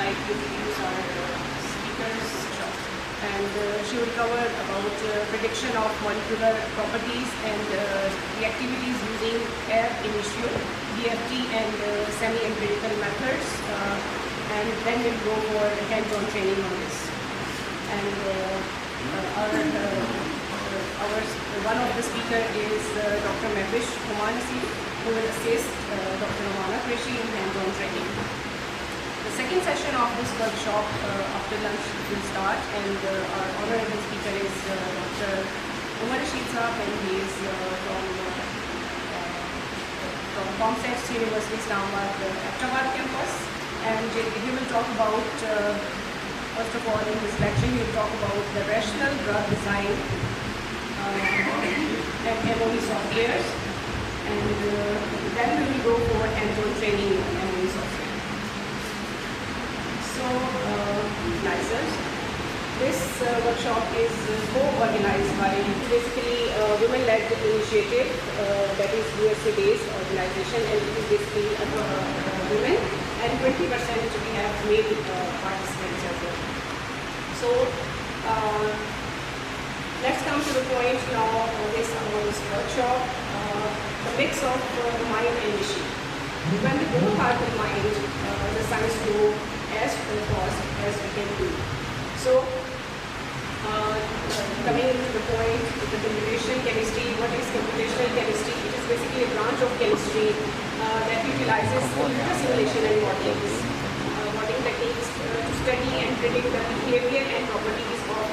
like to introduce our speakers, and she will cover about prediction of molecular properties and reactivities using ab initio, DFT and semi-empirical methods, and then we'll go for hands-on training on this. And one of the speaker is Dr. Mehwish Humanasi, who will assist Dr. Romana Qureshi in hands-on training. The second session of this workshop after lunch will start, and our honorable speaker is Dr. Umar Rashid Saab, and he is from ComScience University Islamabad, Ahmedabad campus, and he will talk about, first of all in his lecture, he will talk about the rational drug design and MOE softwares, and then we will go for hands-on training on MOE software. So, licensed. This workshop is co-organized by basically a women-led initiative that is USA-based organization, and it is basically women, and 20% we have male participants as well. So, let's come to the point now on this workshop, the mix of the mind and machine. When we both are combined, the science go as fast as we can do. So, coming to the point, the computational chemistry, what is computational chemistry? It is basically a branch of chemistry that utilizes computer simulation and modeling techniques to study and predict the behavior and properties of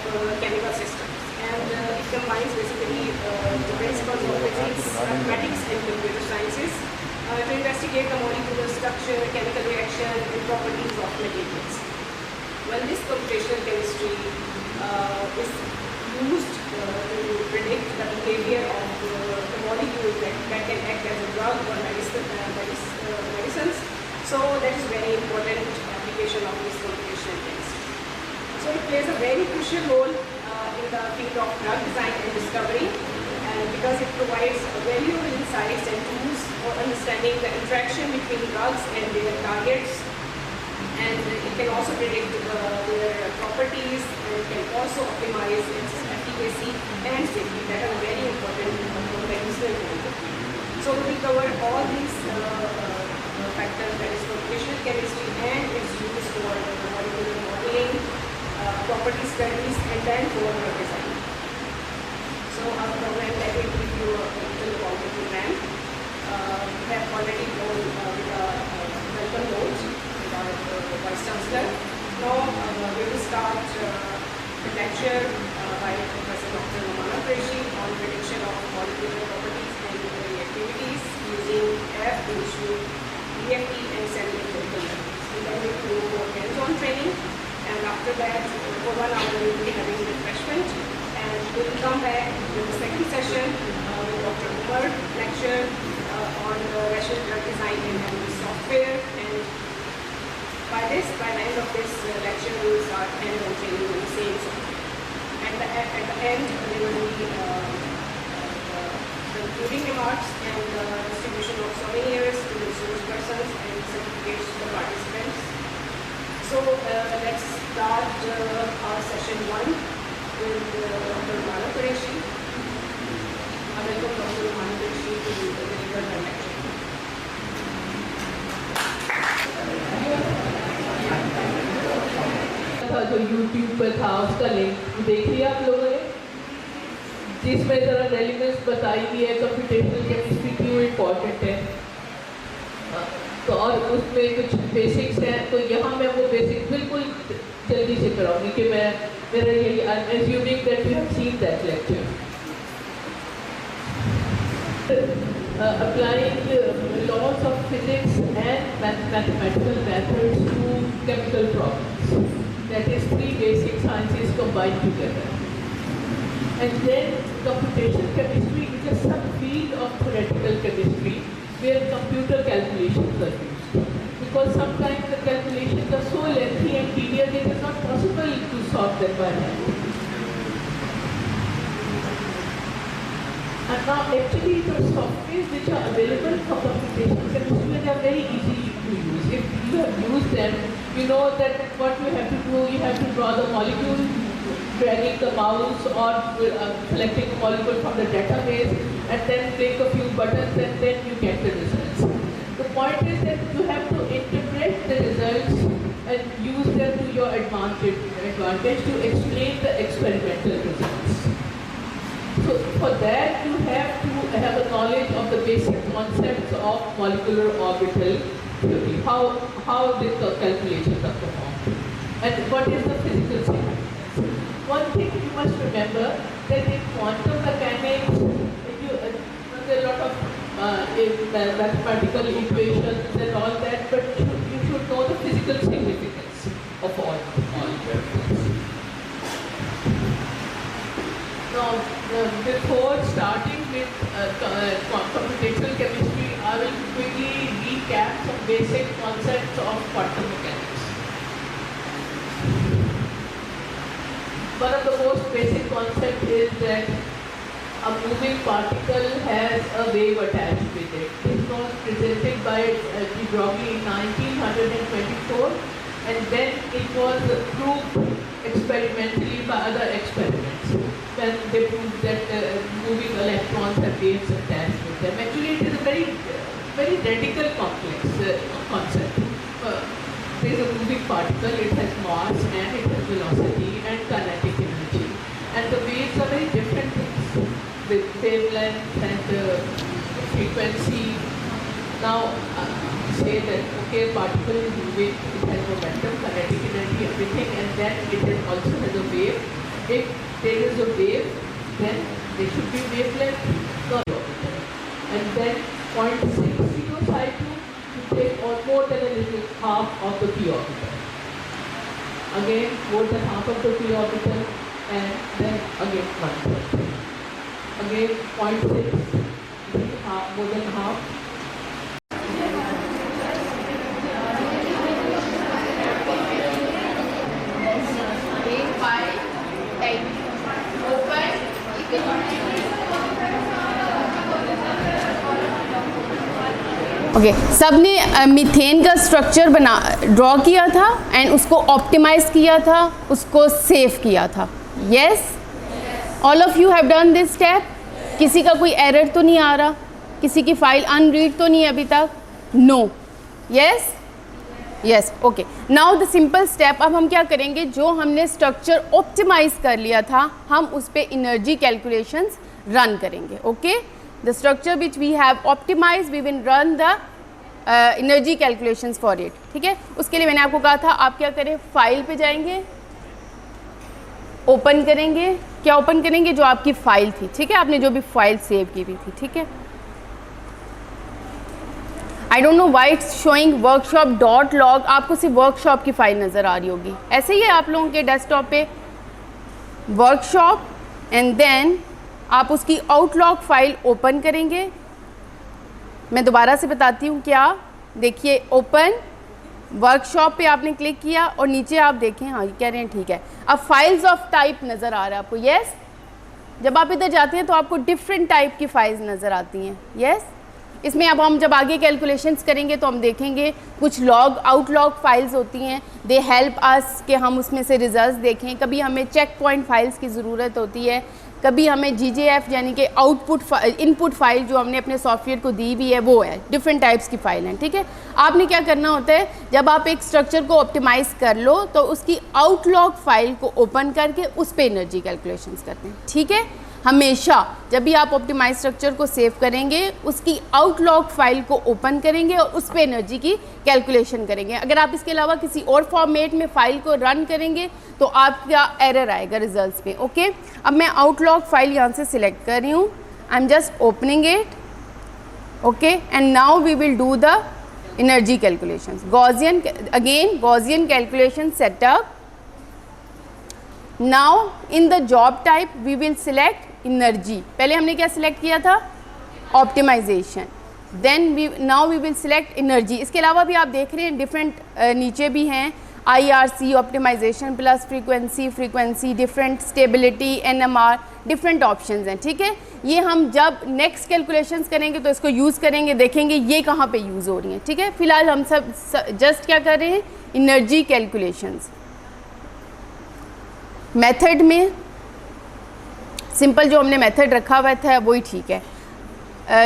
chemical systems. And it combines basically the principles of physics, mathematics and computer sciences to investigate the molecular structure, chemical reaction and properties of materials. Well, this computational chemistry is used to predict the behavior of the molecule that can act as a drug or medicines. So that is very important application of this computational chemistry. So it plays a very crucial role in the field of drug design and discovery, and because it provides valuable insights and tools for understanding the interaction between drugs and their targets, and it can also predict their properties, and it can also optimize its efficacy and safety that are very important from medicinal point of view. So we cover all these factors, that is computational chemistry and its use for molecular modeling, property studies, and then for drug design. So our program, let me give you a little about the program. We have already gone with a welcome note with our Vice Chancellor. Now we will start the lecture by Professor Dr. Romana Qureshi on prediction of molecular properties and reactivities using ab initio, DFT and semi-empirical methods. And then we will go for hands-on training. And after that, for 1 hour, we will be having refreshment. And we will come back with the second session with Dr. Umar lecture on rational drug design and MOE software. And by the end of this lecture, we will start hands-on training on the same software. At the end, there will be concluding remarks and distribution of souvenirs to the resource persons and certificates to the participants. So let's start our session 1 with Dr. Romana Qureshi. I welcome Dr. Romana Qureshi to deliver her lecture. जो YouTube पर था उसका link देख लिया आप लोगों ने, जिसमें ज़रा रेलिवेंस बताई गई है कंप्यूटेशनल केमिस्ट्री क्यों इम्पॉर्टेंट है, तो और उसमें कुछ बेसिक्स हैं, तो यहाँ मैं वो बेसिक्स बिल्कुल जल्दी से कराऊंगी कि मेरा यही I am assuming that you have seen that lecture. Applying laws of physics and mathematical methods to chemical problems. That is 3 basic sciences combined together. And then computational chemistry is a subfield of theoretical chemistry where computer calculations are used. Because sometimes the calculations are so lengthy and tedious it is not possible to solve them by hand. And now actually the softwares which are available for computational chemistry, they are very easy to use. If you have used them, you know that what you have to do, you have to draw the molecule, dragging the mouse or selecting a molecule from the database, and then click a few buttons and then you get the results. The point is that you have to interpret the results and use them to your advantage to explain the experimental results. So for that you have to have a knowledge of the basic concepts of molecular orbital theory, how the calculations are performed, and what is the physical significance. One thing you must remember that in quantum mechanics, there are a lot of mathematical equations and all that, but you should know the physical significance of all things. Now, before starting with computational chemistry, I will quickly recap some basic concepts of quantum mechanics. One of the most basic concepts is that a moving particle has a wave attached with it. This was presented by de Broglie in 1924, and then it was proved experimentally by other experiments when they proved that moving electrons have waves attached with them. Actually, it is a very radical complex concept. There is a moving particle, it has mass and it has velocity and kinetic energy. And the waves are very different things with wavelength and frequency. Now, say that, okay, a particle is moving, it has momentum, kinetic energy, everything, and then it also has a wave. If there is a wave, then there should be wavelength, not orbital. And then 0.60 psi2, you take more than a little half of the p orbital. Again, more than half of the p orbital, and then again 1/3. Again 0.6, half, more than half. Okay सबने methane का structure draw किया था and उसको optimise किया था, उसको save किया था. Yes, all of you have done this step. किसी का कोई एरर तो नहीं आ रहा? किसी की फाइल अनरीड तो नहीं अभी तक? No. Yes yes. Okay, now the simple step. अब हम क्या करेंगे, जो हमने स्ट्रक्चर ऑप्टिमाइज कर लिया था हम उस पर एनर्जी कैलकुलेशंस रन करेंगे. Okay, the structure which we have optimized, we will run the energy calculations for it. ठीक है, उसके लिए मैंने आपको कहा था आप क्या करें, फाइल पे जाएंगे, ओपन करेंगे. क्या ओपन करेंगे? जो आपकी फाइल थी. ठीक है, आपने जो भी फाइल सेव की हुई थी. ठीक है, I don't know why it's showing workshop.log. आपको सिर्फ वर्कशॉप की फाइल नज़र आ रही होगी. ऐसे ही है आप लोगों के डेस्कटॉप पे वर्कशॉप, एंड देन आप उसकी आउटलॉग फाइल ओपन करेंगे. मैं दोबारा से बताती हूँ क्या. देखिए, ओपन वर्कशॉप पे आपने क्लिक किया और नीचे आप देखें, हाँ ये कह रहे हैं ठीक है. अब फाइल्स ऑफ टाइप नज़र आ रहा है आपको. यस, जब आप इधर जाते हैं तो आपको डिफरेंट टाइप की फाइल्स नज़र आती हैं. यस, इसमें अब हम जब आगे कैलकुलेशंस करेंगे तो हम देखेंगे कुछ लॉग आउटलॉग फाइल्स होती हैं. दे हेल्प अस कि हम उसमें से रिजल्ट्स देखें. कभी हमें चेक पॉइंट फाइल्स की ज़रूरत होती है, कभी हमें GJF यानी कि आउटपुट इनपुट फाइल जो हमने अपने सॉफ्टवेयर को दी हुई है वो है. डिफरेंट टाइप्स की फाइल हैं. ठीक है, आपने क्या करना होता है, जब आप एक स्ट्रक्चर को ऑप्टिमाइज़ कर लो तो उसकी आउटलॉग फाइल को ओपन करके उस पर एनर्जी कैलकुलेशंस करते हैं. ठीक है, हमेशा जब भी आप ऑप्टिमाइज स्ट्रक्चर को सेव करेंगे उसकी आउटलॉग फाइल को ओपन करेंगे और उस पर एनर्जी की कैलकुलेशन करेंगे. अगर आप इसके अलावा किसी और फॉर्मेट में फ़ाइल को रन करेंगे तो आपका एरर आएगा रिजल्ट्स में. ओके, अब मैं आउटलॉग फाइल यहाँ से सिलेक्ट कर रही हूँ. I am just opening it. Okay, and now we will do the energy calculation. Gaussian, again Gaussian calculation setup. Now in the job type we will select energy. पहले हमने क्या सिलेक्ट किया था? Optimization. Then now we will select energy. इसके अलावा भी आप देख रहे हैं डिफरेंट नीचे भी हैं. IRC optimization plus frequency, frequency different, stability, NMR, different options हैं, ठीक है। ये हम जब नेक्स्ट कैलकुलेशंस करेंगे तो इसको यूज़ करेंगे, देखेंगे ये कहाँ पे यूज़ हो रही हैं, ठीक है। फिलहाल हम सब जस्ट क्या कर रहे हैं, एनर्जी कैलकुलेशंस। मेथड में सिंपल जो हमने मेथड रखा हुआ था वही ठीक है।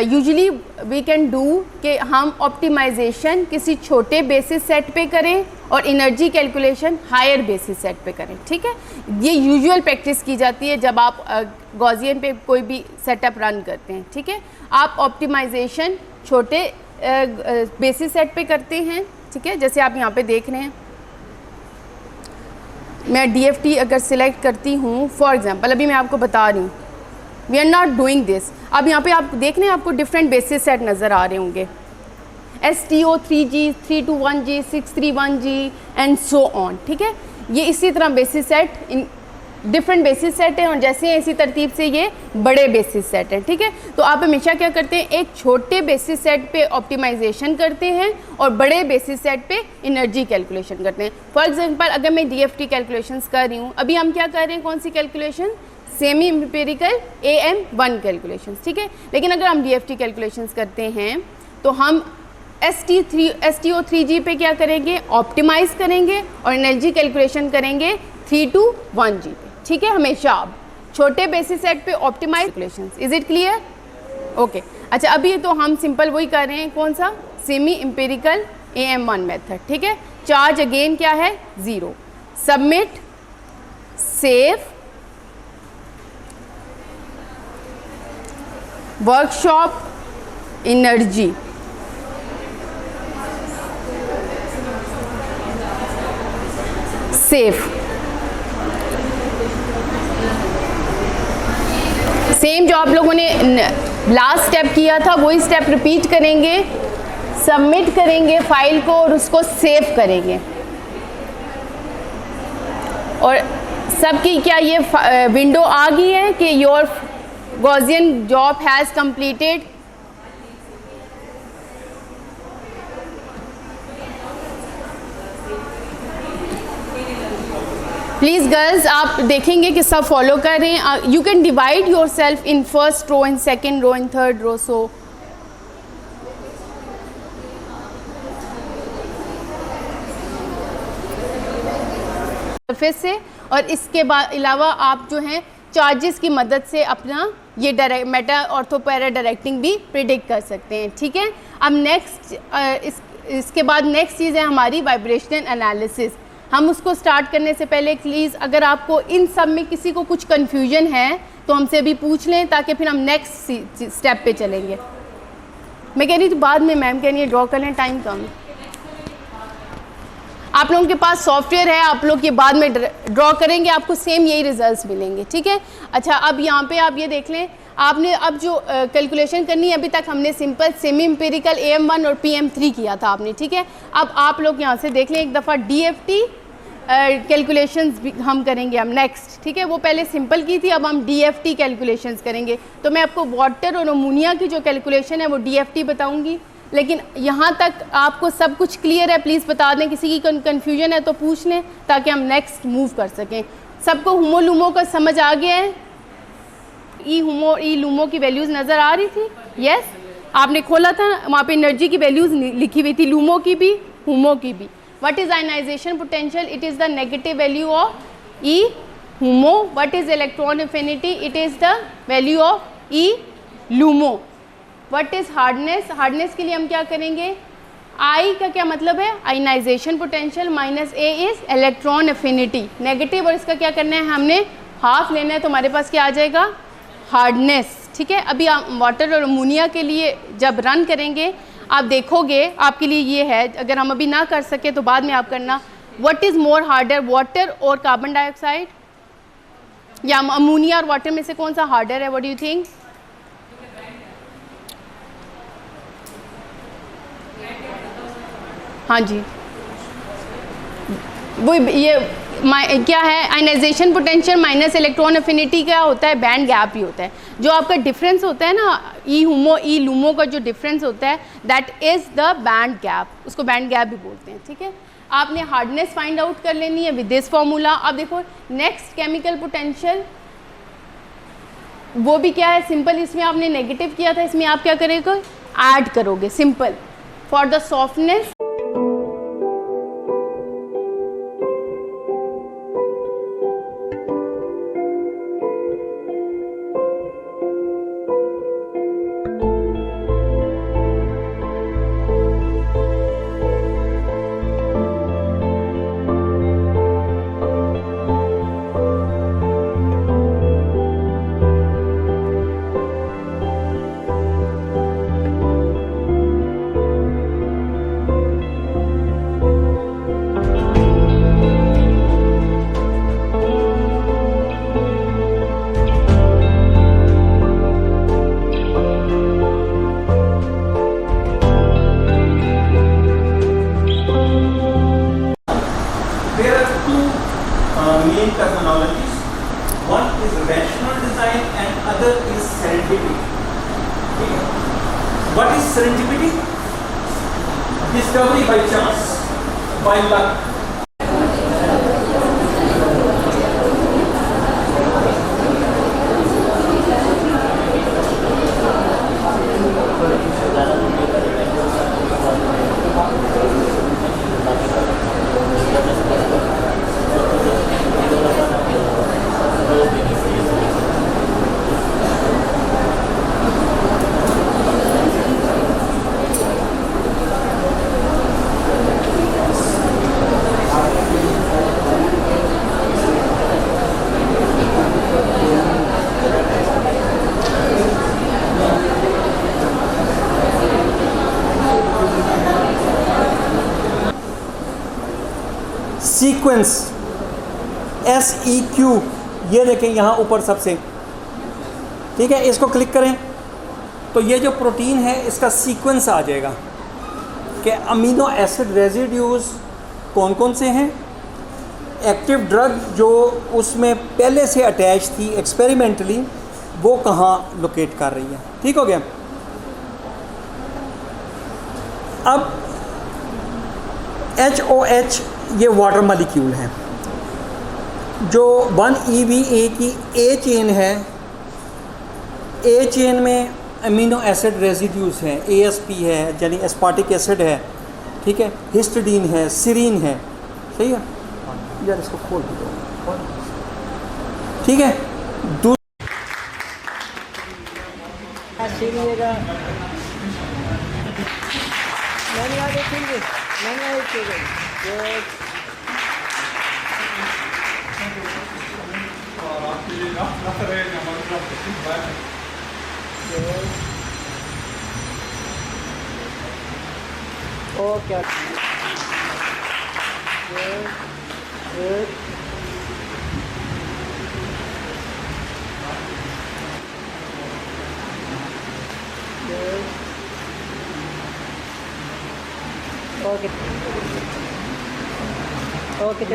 यूजुअली वी कैन डू कि हम ऑप्टिमाइजेशन किसी छोटे बेसिस सेट पे करें और energy calculation higher basis set पे करें, ठीक है। ये यूजुअल प्रैक्टिस की जाती है जब आप गॉसियन पे कोई भी सेटअप रन करते हैं, ठीक है। आप ऑप्टिमाइजेशन छोटे बेसिस सेट पे करते हैं, ठीक है। जैसे आप यहाँ पे देख रहे हैं, मैं DFT अगर सिलेक्ट करती हूँ फॉर एग्जांपल, अभी मैं आपको बता रही हूँ, we are not doing this. अब यहाँ पे आप देख रहे हैं, आपको डिफरेंट बेसिस सेट नज़र आ रहे होंगे, STO3G, 321G, 631G and so on, ठीक है। ये इसी तरह basis set in different basis set है और जैसे हैं इसी तरतीब से ये बड़े बेसिस सेट है, ठीक है। तो आप हमेशा क्या करते हैं, एक छोटे बेसिस सेट पे ऑप्टिमाइजेशन करते हैं और बड़े बेसिस सेट पे एनर्जी कैलकुलेशन करते हैं। फॉर एग्जांपल अगर मैं DFT कैलकुलेशंस कर रही हूँ, अभी हम क्या कर रहे हैं, कौन सी calculation, semi empirical AM1 calculations, ठीक है। लेकिन अगर हम DFT कैलकुलेशंस करते हैं तो हम STO3G पे क्या करेंगे, ऑप्टिमाइज़ करेंगे और एनर्जी कैलकुलेशन करेंगे 321G पे, ठीक है। हमेशा आप छोटे बेसिस सेट पे optimise calculations. Is it clear? Okay. अच्छा, अभी तो हम सिंपल वही कर रहे हैं, कौन सा, सेमी एम्पिरिकल AM1 मेथड, ठीक है। चार्ज अगेन क्या है, 0। Submit, save, workshop, energy, save. Same जो आप लोगों ने लास्ट स्टेप किया था वही स्टेप रिपीट करेंगे, सबमिट करेंगे फाइल को और उसको सेव करेंगे। और सबकी क्या ये विंडो आ गई है कि your Gaussian job has completed. Please girls, आप देखेंगे कि सब फॉलो कर रहे हैं। You can divide yourself in first row, in second row, in third row. So फिर से, और इसके बाद अलावा आप जो हैं चार्जेस की मदद से अपना ये direct Meta ortho para directing भी प्रिडिक्ट कर सकते हैं, ठीक है। अब नेक्स्ट इसके बाद नेक्स्ट चीज़ है हमारी वाइब्रेशनल एनालिसिस। हम उसको स्टार्ट करने से पहले प्लीज़ अगर आपको इन सब में किसी को कुछ कन्फ्यूजन है तो हमसे भी पूछ लें, ताकि फिर हम नेक्स्ट स्टेप पे चलेंगे। मैं कह रही थी बाद में, मैम कह रही है ड्रॉ कर लें, टाइम कम है। आप लोगों के पास सॉफ्टवेयर है, आप लोग ये बाद में ड्रॉ करेंगे, आपको सेम यही रिजल्ट्स मिलेंगे, ठीक है। अच्छा, अब यहाँ पे आप ये देख लें, आपने अब जो कैलकुलेशन करनी है, अभी तक हमने सिंपल सेमी एम्पिरिकल AM1 और PM3 किया था आपने, ठीक है। अब आप लोग यहाँ से देख लें एक दफ़ा DFT कैलकुलेशंस भी हम करेंगे हम नेक्स्ट, ठीक है। वो पहले सिंपल की थी, अब हम DFT कैलकुलेशंस करेंगे। तो मैं आपको वाटर और अमोनिया की जो कैलकुलेशन है वो DFT बताऊँगी, लेकिन यहाँ तक आपको सब कुछ क्लियर है? प्लीज़ बता दें, किसी की कन्फ्यूजन है तो पूछ लें ताकि हम नेक्स्ट मूव कर सकें। सबको हुमो लूमो का समझ आ गया है? ई हुमो ई लूमो की वैल्यूज़ नज़र आ रही थी? यस, आपने खोला था वहाँ पे एनर्जी की वैल्यूज़ लिखी हुई थी, लूमो की भी हुमो की भी। What is ionisation potential? It is the negative value of E HOMO. What is electron affinity? It is the value of E LUMO. What is hardness? Hardness के लिए हम क्या करेंगे, आई का क्या मतलब है, ionisation potential, minus A is electron affinity, negative, और इसका क्या करना है, हमने हाफ लेना है, तो हमारे पास क्या आ जाएगा, हार्डनेस, ठीक है। अभी आप वाटर और अमोनिया के लिए जब रन करेंगे आप देखोगे, आपके लिए ये है, अगर हम अभी ना कर सके तो बाद में आप करना। What is more harder, water और कार्बन डाइऑक्साइड, या अमोनिया और वाटर में से कौन सा हार्डर है? What do you think? हाँ जी, वो ये क्या है, ionisation potential minus electron affinity क्या होता है, बैंड गैप ही होता है। जो आपका डिफरेंस होता है ना, ई हुमो ई लूमो का जो डिफरेंस होता है, that is the band gap, उसको बैंड गैप भी बोलते हैं, ठीक है। आपने हार्डनेस फाइंड आउट कर लेनी है विद दिस फॉर्मूला। अब देखो नेक्स्ट केमिकल पोटेंशियल, वो भी क्या है, सिंपल, इसमें आपने नेगेटिव किया था, इसमें आप क्या करेंगे, ऐड करोगे, simple, for the softness. Main terminologies. One is rational design and other is serendipity. Okay. What is serendipity? Discovery by chance, by luck. Sequence, SEQ, ये देखें यहाँ ऊपर सबसे, ठीक है, इसको क्लिक करें तो ये जो प्रोटीन है इसका सीक्वेंस आ जाएगा कि अमीनो एसिड रेजिड्यूज कौन कौन से हैं, एक्टिव ड्रग जो उसमें पहले से अटैच थी एक्सपेरिमेंटली वो कहाँ लोकेट कर रही है। ठीक हो गया। अब HOH ये वाटर मॉलिक्यूल है, जो 1EVA की A चेन है, A चेन में अमीनो एसिड रेजिड्यूज हैं, ASP है यानी एस्पार्टिक एसिड है, ठीक है, हिस्टिडीन है, सीरीन है, सही है यार, इसको खोल दो, ठीक है। Okay. Good. Good. Good. Okay. Okay.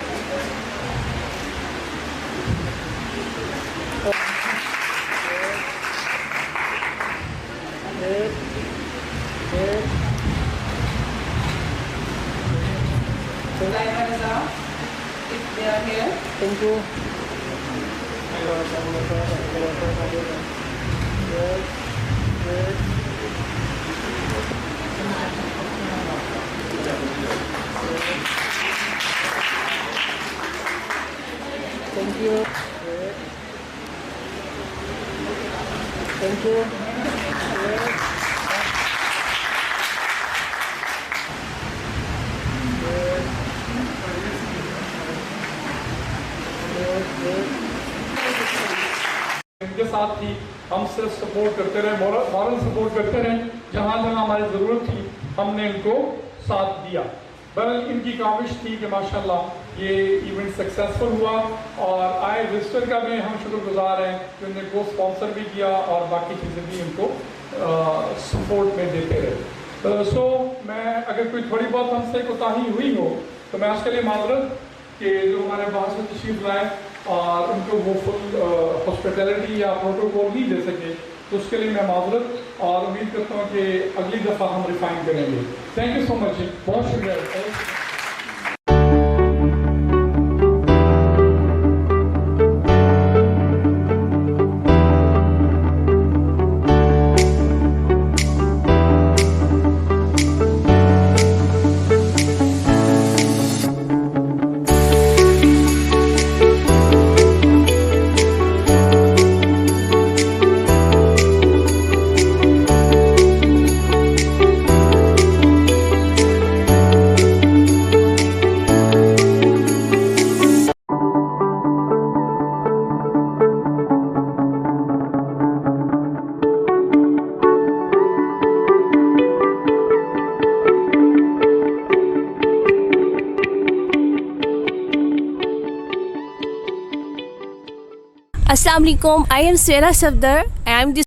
Good. Good. Divers out if they are here. Thank you. Good. Good. Thank you. Good. Thank you. Good. इनके साथ थी, हम सिर्फ सपोर्ट करते रहे, मॉरल सपोर्ट करते रहे, जहाँ जहाँ हमारी ज़रूरत थी हमने इनको साथ दिया। बहरहाल इनकी काविश थी कि माशाल्लाह ये इवेंट सक्सेसफुल हुआ और आए विजिटर का भी हम शुक्रगुजार हैं कि उन्होंने को स्पॉन्सर भी किया और बाकी चीज़ें भी इनको सपोर्ट में देते रहे। सो मैं अगर कोई थोड़ी बहुत हमसे कोताही हुई हो तो मैं उसके लिए माजरत कि जो हमारे बाहर से तशरीफ लाए और उनको वो फुल हॉस्पिटैलिटी या प्रोटोकॉल नहीं दे सके तो उसके लिए मैं माजरत और उम्मीद करता हूँ कि अगली दफ़ा हम रिफाइन करेंगे। थैंक यू सो मच, बहुत शुक्रिया। Assalamu alaikum. I am Sera Safdar. I am the